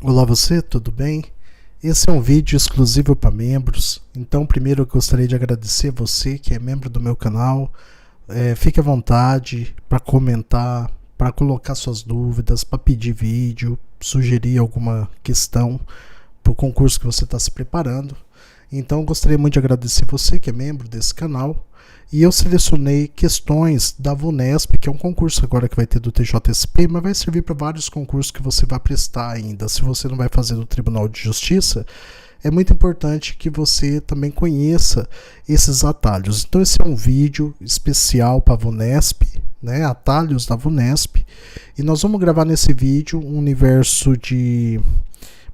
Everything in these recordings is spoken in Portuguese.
Olá você, tudo bem? Esse é um vídeo exclusivo para membros, então primeiro eu gostaria de agradecer a você que é membro do meu canal. Fique à vontade para comentar, para colocar suas dúvidas, para pedir vídeo, sugerir alguma questão para o concurso que você está se preparando. Então eu gostaria muito de agradecer você que é membro desse canal. E eu selecionei questões da VUNESP, que é um concurso agora que vai ter do TJSP, mas vai servir para vários concursos que você vai prestar ainda. Se você não vai fazer do Tribunal de Justiça, é muito importante que você também conheça esses atalhos. Então esse é um vídeo especial para a VUNESP, né, atalhos da VUNESP, e nós vamos gravar nesse vídeo um universo de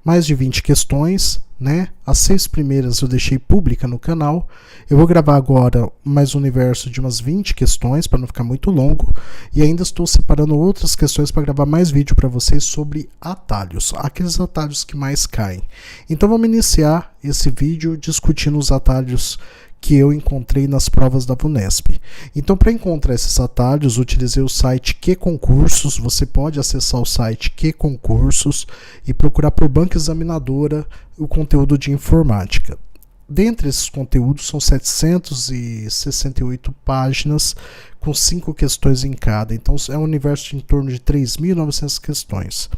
mais de 20 questões, né? As 6 primeiras eu deixei pública no canal. Eu vou gravar agora mais um universo de umas 20 questões para não ficar muito longo, e ainda estou separando outras questões para gravar mais vídeo para vocês sobre atalhos, aqueles atalhos que mais caem. Então vamos iniciar esse vídeo discutindo os atalhos que eu encontrei nas provas da VUNESP. Então, para encontrar esses atalhos, utilizei o site QConcursos. Você pode acessar o site QConcursos e procurar por banca examinadora o conteúdo de informática. Dentre esses conteúdos, são 768 páginas com 5 questões em cada. Então, é um universo de em torno de 3.900 questões.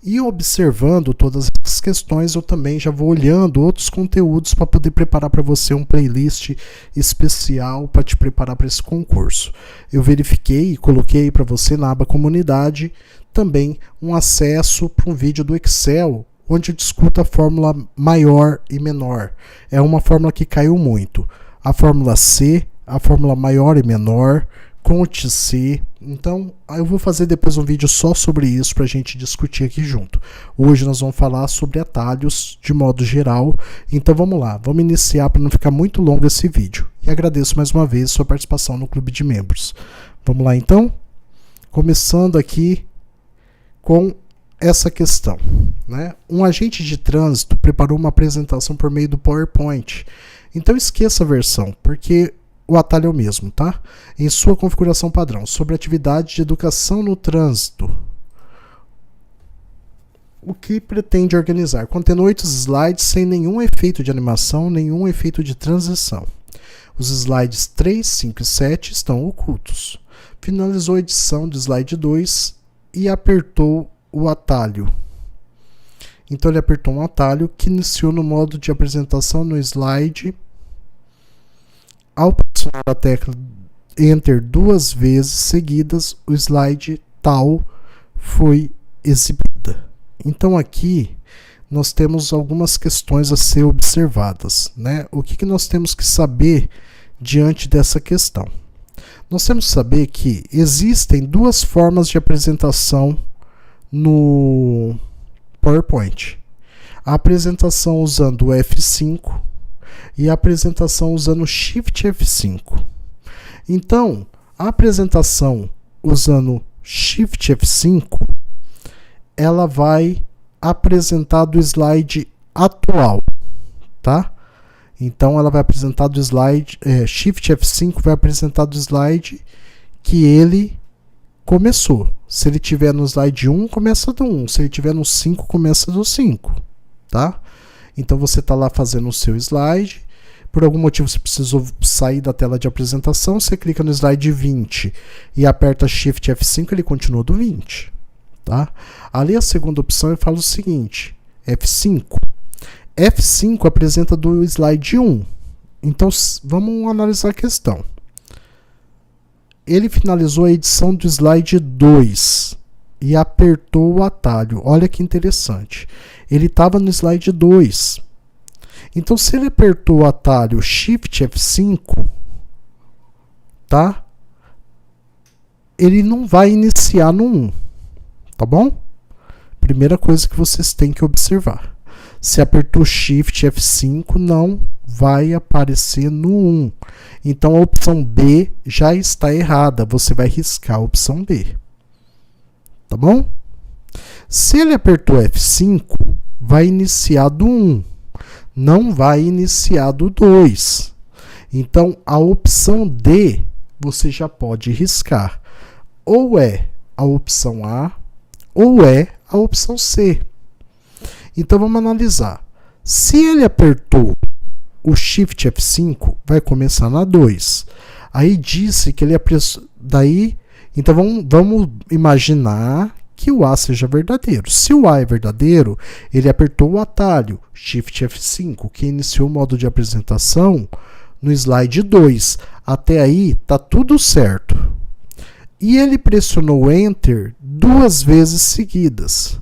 E observando todas essas questões, eu também já vou olhando outros conteúdos para poder preparar para você um playlist especial para te preparar para esse concurso. Eu verifiquei e coloquei para você na aba comunidade também um acesso para um vídeo do Excel, onde eu discuto a fórmula maior e menor. É uma fórmula que caiu muito. A fórmula C, a fórmula maior e menor, Conte C. Então, eu vou fazer depois um vídeo só sobre isso para a gente discutir aqui junto. Hoje nós vamos falar sobre atalhos de modo geral. Então vamos lá, vamos iniciar para não ficar muito longo esse vídeo. E agradeço mais uma vez sua participação no clube de membros. Vamos lá então? Começando aqui com essa questão, né? Um agente de trânsito preparou uma apresentação por meio do PowerPoint. Então esqueça a versão, porque o atalho é o mesmo, tá? Em sua configuração padrão, sobre atividade de educação no trânsito. O que pretende organizar? Contendo 8 slides sem nenhum efeito de animação, nenhum efeito de transição. Os slides 3, 5 e 7 estão ocultos. Finalizou a edição do slide 2 e apertou o atalho. Então ele apertou um atalho que iniciou no modo de apresentação no slide. Ao pressionar a tecla Enter 2 vezes seguidas, o slide tal foi exibida. Então aqui nós temos algumas questões a ser observadas, né? O que nós temos que saber diante dessa questão? Nós temos que saber que existem duas formas de apresentação no PowerPoint. A apresentação usando o F5 e a apresentação usando o Shift F5. Então, a apresentação usando Shift F5, ela vai apresentar do slide atual, tá? Então, ela vai apresentar do slide, Shift F5 vai apresentar do slide que ele começou. Se ele tiver no slide 1, começa do 1. Se ele tiver no 5, começa do 5, tá? Então, você está lá fazendo o seu slide. Por algum motivo você precisou sair da tela de apresentação, você clica no slide 20 e aperta Shift F5, ele continua do 20. Tá? Ali a segunda opção eu falo o seguinte, F5. F5 apresenta do slide 1. Então vamos analisar a questão. Ele finalizou a edição do slide 2 e apertou o atalho. Olha que interessante. Ele estava no slide 2. Então, se ele apertou o atalho Shift F5, tá? Ele não vai iniciar no 1, tá bom? Primeira coisa que vocês têm que observar. Se apertou Shift F5, não vai aparecer no 1. Então, a opção B já está errada. Você vai riscar a opção B. Tá bom? Se ele apertou F5, vai iniciar do 1. Não vai iniciar do 2. Então, a opção D você já pode riscar. Ou é a opção A, ou é a opção C. Então vamos analisar. Se ele apertou o Shift F5, vai começar na 2. Aí disse que ele apressou. Daí, então vamos imaginar que o A seja verdadeiro. Se o A é verdadeiro, ele apertou o atalho Shift F5, que iniciou o modo de apresentação no slide 2. Até aí tá tudo certo. E ele pressionou Enter 2 vezes seguidas.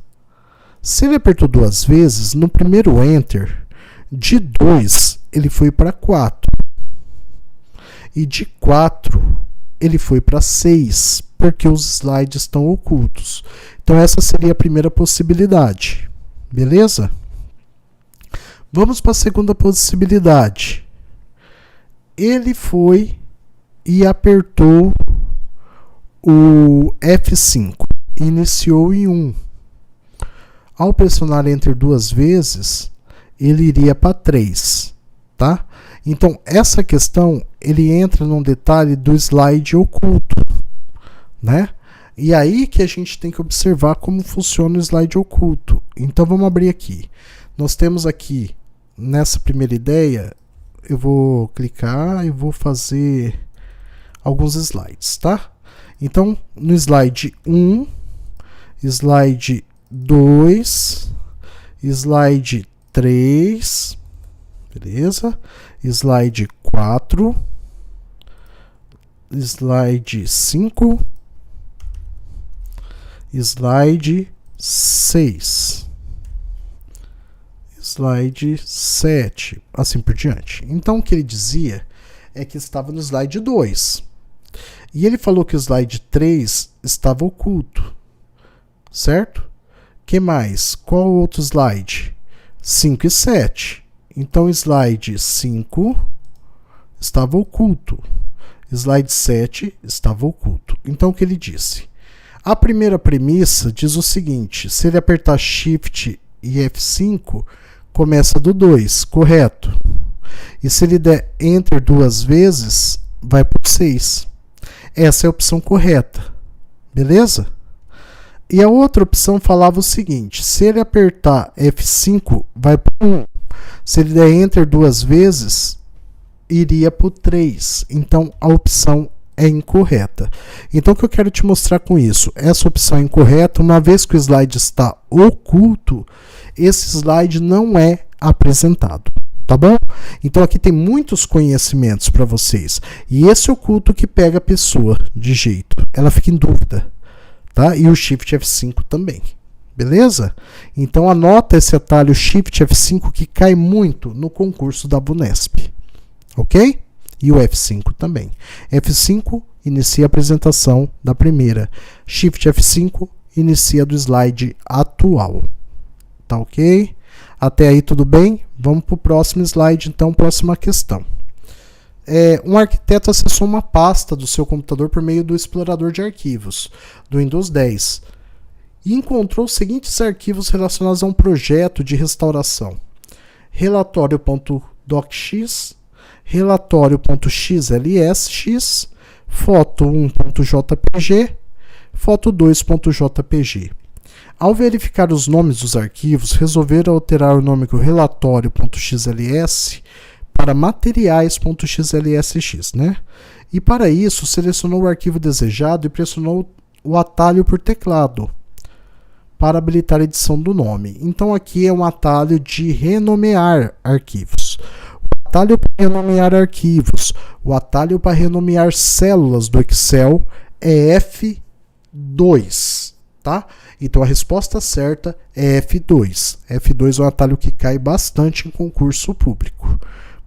Se ele apertou 2 vezes, no primeiro Enter, de 2 ele foi para 4. E de 4 ele foi para 6, porque os slides estão ocultos. Então essa seria a primeira possibilidade. Beleza? Vamos para a segunda possibilidade. Ele foi e apertou o F5. Iniciou em 1. Ao pressionar Enter 2 vezes, ele iria para 3. Tá? Então, essa questão, ele entra num detalhe do slide oculto, né? E aí que a gente tem que observar como funciona o slide oculto. Então, vamos abrir aqui. Nós temos aqui, nessa primeira ideia, eu vou clicar e vou fazer alguns slides, tá? Então, no slide 1, slide 2, slide 3, beleza? Slide 4, slide 5, slide 6, slide 7, assim por diante. Então, o que ele dizia é que estava no slide 2. E ele falou que o slide 3 estava oculto, certo? Que mais? Qual outro slide? 5 e 7. Então, slide 5 estava oculto. Slide 7 estava oculto. Então, o que ele disse? A primeira premissa diz o seguinte: se ele apertar Shift e F5, começa do 2, correto? E se ele der Enter 2 vezes, vai para o 6. Essa é a opção correta. Beleza? E a outra opção falava o seguinte: se ele apertar F5, vai para o 1. Se ele der Enter 2 vezes, iria para o 3. Então, a opção é incorreta. Então, o que eu quero te mostrar com isso? Essa opção é incorreta. Uma vez que o slide está oculto, esse slide não é apresentado. Tá bom? Então, aqui tem muitos conhecimentos para vocês. E esse oculto que pega a pessoa de jeito. Ela fica em dúvida. Tá? E o Shift F5 também. Beleza? Então anota esse atalho Shift F5 que cai muito no concurso da Vunesp. Ok? E o F5 também. F5 inicia a apresentação da primeira. Shift F5 inicia do slide atual. Tá ok? Até aí tudo bem? Vamos para o próximo slide, então, próxima questão. Um arquiteto acessou uma pasta do seu computador por meio do explorador de arquivos do Windows 10 e encontrou os seguintes arquivos relacionados a um projeto de restauração: relatório.docx, relatório.xlsx, foto1.jpg, foto2.jpg. Ao verificar os nomes dos arquivos, resolveram alterar o nome do relatório.xls para materiais.xlsx, né? E para isso, selecionou o arquivo desejado e pressionou o atalho por teclado para habilitar a edição do nome. Então aqui é um atalho de renomear arquivos. O atalho para renomear arquivos, o atalho para renomear células do Excel é F2, tá? Então a resposta certa é F2. F2 é um atalho que cai bastante em concurso público.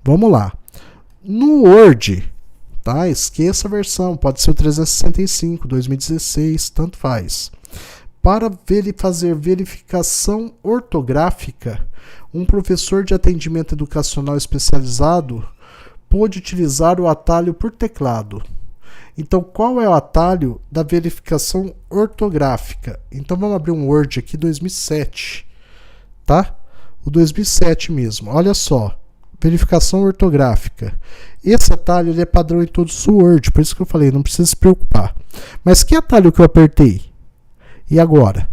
Vamos lá. No Word, tá? Esqueça a versão, pode ser o 365, 2016, tanto faz. Para fazer verificação ortográfica, um professor de atendimento educacional especializado pôde utilizar o atalho por teclado. Então, qual é o atalho da verificação ortográfica? Então, vamos abrir um Word aqui, 2007, tá? O 2007 mesmo, olha só. Verificação ortográfica. Esse atalho ele é padrão em todos os Word, por isso que eu falei, não precisa se preocupar. Mas que atalho que eu apertei? E agora?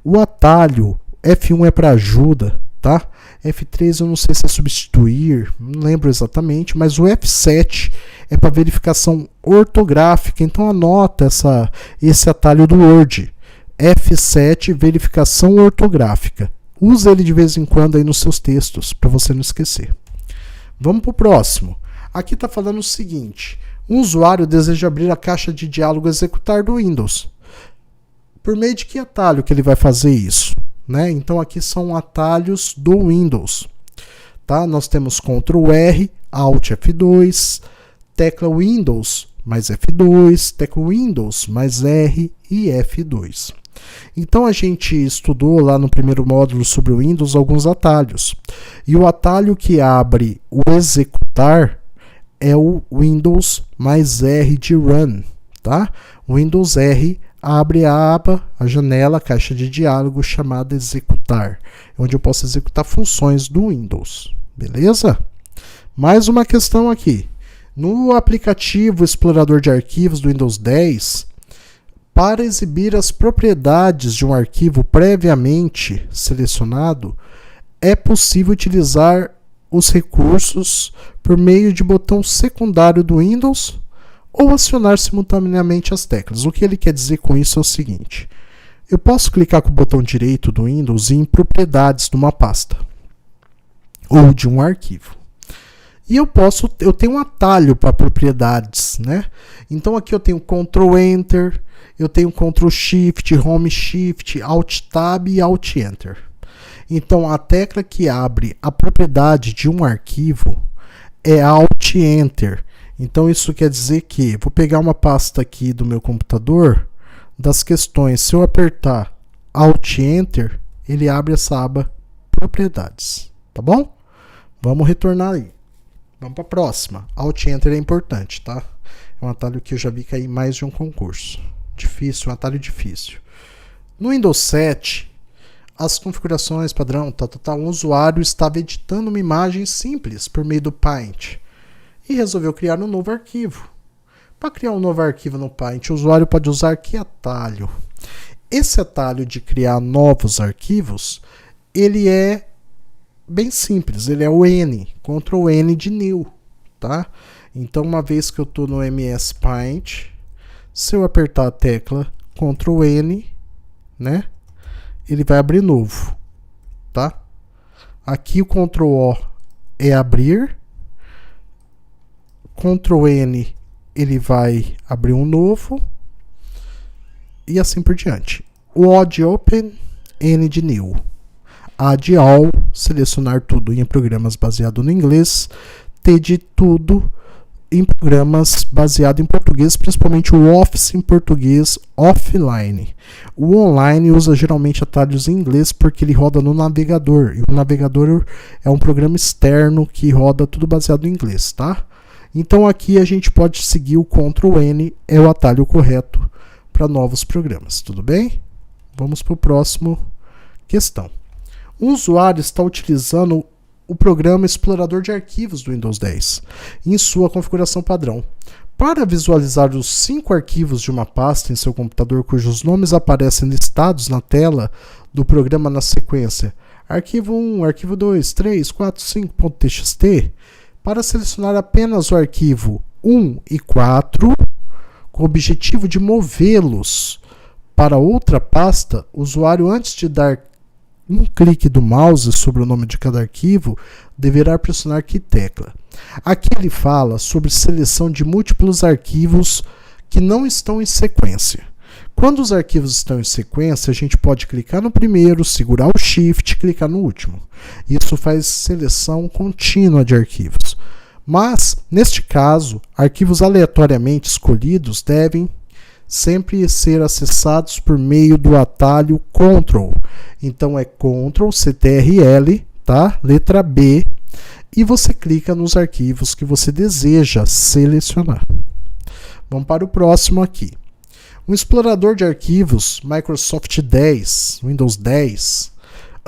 O atalho F1 é para ajuda, tá? F3 eu não sei se é substituir, não lembro exatamente, mas o F7 é para verificação ortográfica, então anota esse atalho do Word. F7, verificação ortográfica. Usa ele de vez em quando aí nos seus textos, para você não esquecer. Vamos para o próximo. Aqui está falando o seguinte: um usuário deseja abrir a caixa de diálogo executar do Windows. Por meio de que atalho que ele vai fazer isso? Né? Então aqui são atalhos do Windows. Tá? Nós temos Ctrl R, Alt F2, tecla Windows mais F2, tecla Windows mais R e F2. Então a gente estudou lá no primeiro módulo sobre o Windows alguns atalhos. E o atalho que abre o executar é o Windows mais R de Run. Tá? Windows R abre a aba, a janela, a caixa de diálogo chamada executar, onde eu posso executar funções do Windows. Beleza? Mais uma questão aqui. No aplicativo explorador de arquivos do Windows 10, para exibir as propriedades de um arquivo previamente selecionado, é possível utilizar os recursos por meio de botão secundário do Windows ou acionar simultaneamente as teclas. O que ele quer dizer com isso é o seguinte: eu posso clicar com o botão direito do Windows em propriedades de uma pasta ou de um arquivo. E eu tenho um atalho para propriedades, né? Então aqui eu tenho Ctrl Enter, eu tenho Ctrl Shift, Home Shift, Alt Tab e Alt Enter. Então a tecla que abre a propriedade de um arquivo é Alt Enter. Então isso quer dizer que vou pegar uma pasta aqui do meu computador das questões. Se eu apertar Alt Enter, ele abre essa aba propriedades, tá bom? Vamos retornar aí. Vamos para a próxima. Alt Enter é importante, tá? É um atalho que eu já vi cair em mais de um concurso. Difícil, um atalho difícil. No Windows 7, as configurações padrão, um usuário estava editando uma imagem simples por meio do Paint e resolveu criar um novo arquivo. Para criar um novo arquivo no Paint, o usuário pode usar que atalho? Esse atalho de criar novos arquivos, ele é bem simples, ele é o N, Ctrl N de New, tá? Então, uma vez que eu estou no MS Paint, se eu apertar a tecla Ctrl N, né, ele vai abrir novo, tá? Aqui o Ctrl O é abrir, Ctrl N ele vai abrir um novo e assim por diante. O O de Open, N de New. A de All, selecionar tudo em programas baseado no inglês. T de tudo em programas baseado em português, principalmente o Office em português offline. O online usa geralmente atalhos em inglês porque ele roda no navegador. E o navegador é um programa externo que roda tudo baseado em inglês, tá? Então aqui a gente pode seguir o Ctrl N, é o atalho correto para novos programas, tudo bem? Vamos para o próximo questão. Um usuário está utilizando o programa explorador de arquivos do Windows 10 em sua configuração padrão. Para visualizar os 5 arquivos de uma pasta em seu computador cujos nomes aparecem listados na tela do programa na sequência arquivo 1, arquivo 2, 3, 4, 5.txt, para selecionar apenas o arquivo 1 e 4, com o objetivo de movê-los para outra pasta, o usuário, antes de dar um clique do mouse sobre o nome de cada arquivo, deverá pressionar que tecla. Aqui ele fala sobre seleção de múltiplos arquivos que não estão em sequência. Quando os arquivos estão em sequência, a gente pode clicar no primeiro, segurar o Shift e clicar no último. Isso faz seleção contínua de arquivos. Mas, neste caso, arquivos aleatoriamente escolhidos devem sempre ser acessados por meio do atalho Ctrl. Então é Ctrl CTRL, tá? Letra B, e você clica nos arquivos que você deseja selecionar. Vamos para o próximo aqui. Um explorador de arquivos Microsoft 10, Windows 10,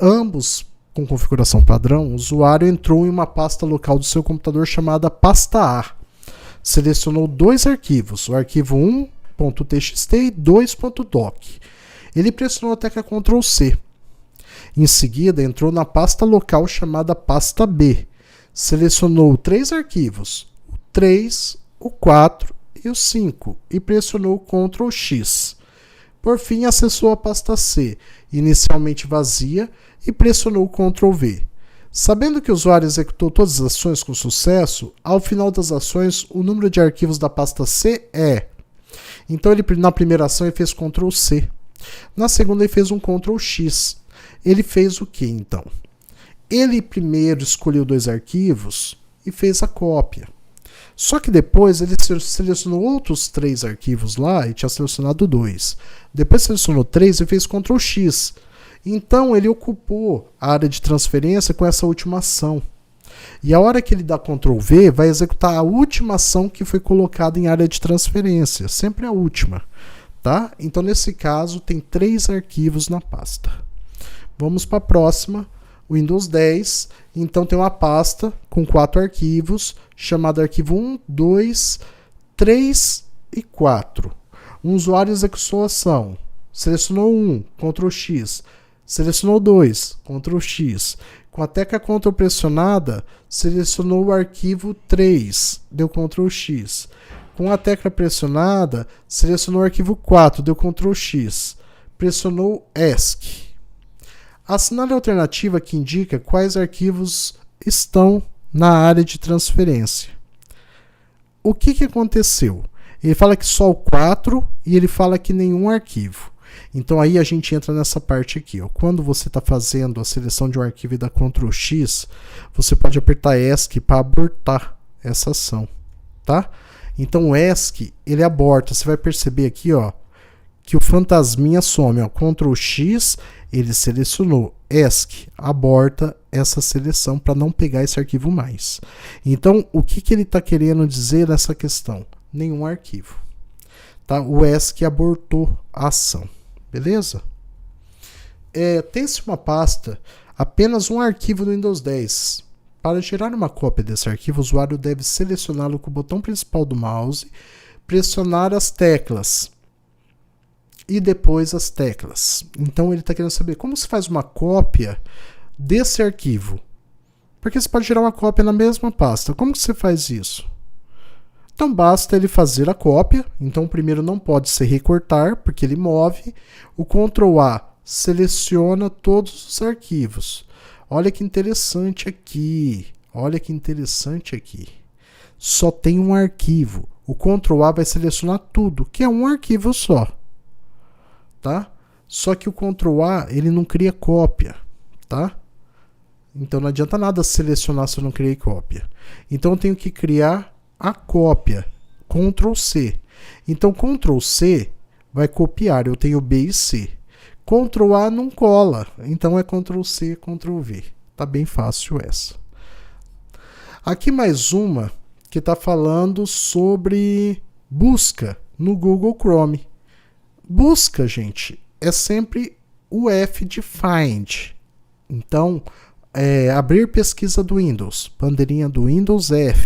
ambos com configuração padrão, o usuário entrou em uma pasta local do seu computador chamada pasta A. Selecionou 2 arquivos, o arquivo 1.txt e 2.doc. Ele pressionou a tecla Ctrl C. Em seguida, entrou na pasta local chamada pasta B. Selecionou 3 arquivos, o 3, o 4 e o 5, e pressionou Ctrl X. Por fim, acessou a pasta C, inicialmente vazia, e pressionou Ctrl V. Sabendo que o usuário executou todas as ações com sucesso, ao final das ações, o número de arquivos da pasta C é. Então, na primeira ação, ele fez Ctrl C. Na segunda, ele fez um Ctrl X. Ele fez o que, então? Ele primeiro escolheu 2 arquivos e fez a cópia. Só que depois ele selecionou outros 3 arquivos lá e tinha selecionado 2. Depois selecionou 3 e fez Ctrl X. Então ele ocupou a área de transferência com essa última ação. E a hora que ele dá Ctrl V, vai executar a última ação que foi colocada em área de transferência. Sempre a última. Tá? Então nesse caso tem 3 arquivos na pasta. Vamos para a próxima. Windows 10, então tem uma pasta com 4 arquivos, chamada arquivo 1, 2, 3 e 4. Um usuário executou a ação, selecionou 1, Ctrl X, selecionou 2, Ctrl X. Com a tecla Ctrl pressionada, selecionou o arquivo 3, deu Ctrl X. Com a tecla pressionada, selecionou o arquivo 4, deu Ctrl X. Pressionou ESC. Assinale a alternativa que indica quais arquivos estão na área de transferência. O que aconteceu? Ele fala que só o 4 e ele fala que nenhum arquivo. Então aí a gente entra nessa parte aqui. Ó. Quando você está fazendo a seleção de um arquivo e dá Ctrl X, você pode apertar ESC para abortar essa ação. Tá? Então o ESC ele aborta. Você vai perceber aqui ó, que o fantasminha some. Ó. Ctrl X, ele selecionou. ESC aborta essa seleção para não pegar esse arquivo mais. Então, o que ele está querendo dizer nessa questão? Nenhum arquivo. Tá? O ESC abortou a ação. Beleza? Tem-se uma pasta, apenas um arquivo do Windows 10. Para gerar uma cópia desse arquivo, o usuário deve selecioná-lo com o botão principal do mouse, pressionar as teclas e depois as teclas. Então ele está querendo saber como se faz uma cópia desse arquivo. Porque você pode gerar uma cópia na mesma pasta. Como que você faz isso? Então basta ele fazer a cópia. Então o primeiro não pode ser recortar, porque ele move. O Ctrl A seleciona todos os arquivos. Olha que interessante aqui. Olha que interessante aqui. Só tem um arquivo. O Ctrl A vai selecionar tudo, que é um arquivo só. Tá? Só que o Ctrl A ele não cria cópia, tá? Então não adianta nada selecionar se eu não criei cópia. Então eu tenho que criar a cópia, Ctrl C. Então Ctrl C vai copiar, eu tenho B e C. Ctrl A não cola, então é Ctrl C, Ctrl V. Tá bem fácil essa. Aqui mais uma que está falando sobre busca no Google Chrome. Busca, gente, é sempre o F de Find. Então, abrir pesquisa do Windows, bandeirinha do Windows F.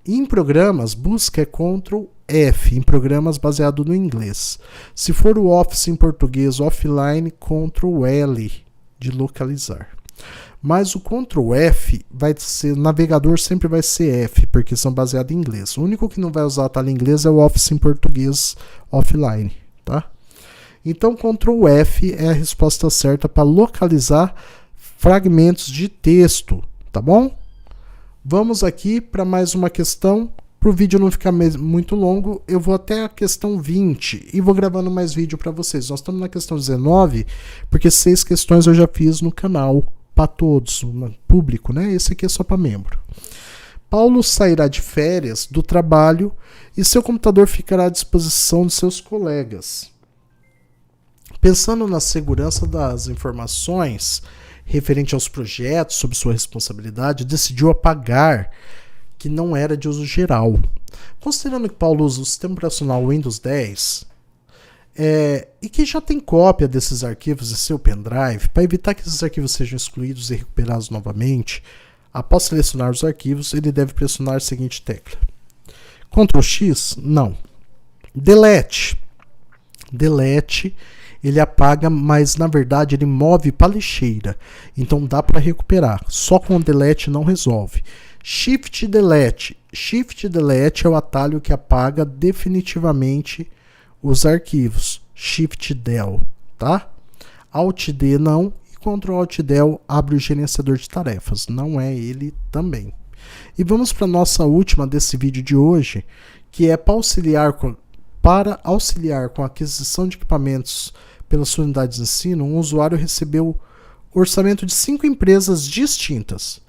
Em programas, busca é Ctrl F, em programas baseado no inglês. Se for o Office em português, offline, Ctrl L, de localizar. Mas o Ctrl F vai ser, o navegador sempre vai ser F, porque são baseados em inglês. O único que não vai usar a tela em inglês é o Office em português offline. Tá? Então, Ctrl F é a resposta certa para localizar fragmentos de texto, tá bom? Vamos aqui para mais uma questão. Para o vídeo não ficar muito longo, eu vou até a questão 20 e vou gravando mais vídeo para vocês. Nós estamos na questão 19, porque 6 questões eu já fiz no canal, para todos, público, né? Esse aqui é só para membro. Paulo sairá de férias do trabalho e seu computador ficará à disposição de seus colegas. Pensando na segurança das informações referente aos projetos sob sua responsabilidade, decidiu apagar que não era de uso geral. Considerando que Paulo usa o sistema operacional Windows 10 e que já tem cópia desses arquivos em seu pendrive, para evitar que esses arquivos sejam excluídos e recuperados novamente, após selecionar os arquivos, ele deve pressionar a seguinte tecla. Ctrl X? Não. Delete. Delete ele apaga, mas na verdade ele move para lixeira. Então dá para recuperar. Só com o delete não resolve. Shift Delete. Shift Delete é o atalho que apaga definitivamente os arquivos. Shift Del, tá? Alt D não. E Ctrl Alt Del abre o gerenciador de tarefas. Não é ele também. E vamos para a nossa última desse vídeo de hoje, que é para auxiliar com a aquisição de equipamentos pela sua unidade de ensino. Um usuário recebeu orçamento de 5 empresas distintas,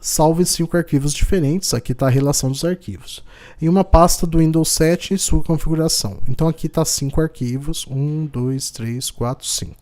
salvo em 5 arquivos diferentes. Aqui está a relação dos arquivos, em uma pasta do Windows 7 e sua configuração. Então aqui está 5 arquivos, 1, 2, 3, 4, 5.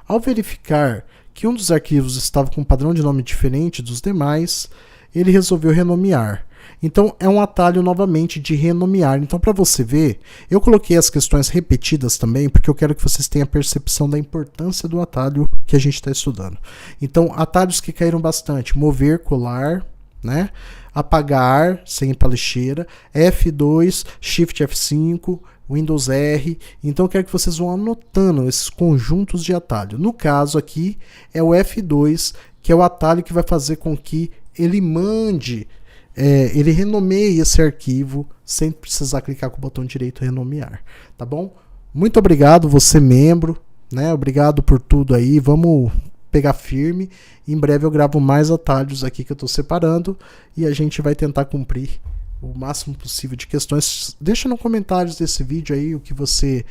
Ao verificar que um dos arquivos estava com um padrão de nome diferente dos demais, ele resolveu renomear. Então é um atalho novamente de renomear. Então, para você ver, eu coloquei as questões repetidas também, porque eu quero que vocês tenham a percepção da importância do atalho que a gente está estudando. Então, atalhos que caíram bastante: mover, colar, né? Apagar, sem ir para lixeira, F2, Shift F5, Windows R. Então eu quero que vocês vão anotando esses conjuntos de atalho. No caso aqui é o F2, que é o atalho que vai fazer com que ele mande, ele renomeie esse arquivo sem precisar clicar com o botão direito renomear, tá bom? Muito obrigado, você membro, né? Obrigado por tudo aí. Vamos pegar firme. Em breve eu gravo mais atalhos aqui que eu estou separando e a gente vai tentar cumprir o máximo possível de questões. Deixa nos comentários desse vídeo aí o que você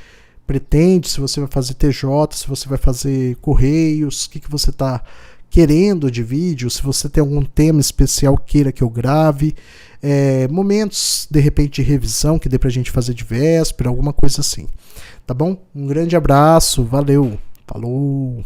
pretende, se você vai fazer TJ, se você vai fazer Correios, o que você está querendo de vídeo, se você tem algum tema especial queira que eu grave, momentos de repente de revisão que dê pra gente fazer de véspera, alguma coisa assim, tá bom? Um grande abraço, valeu, falou!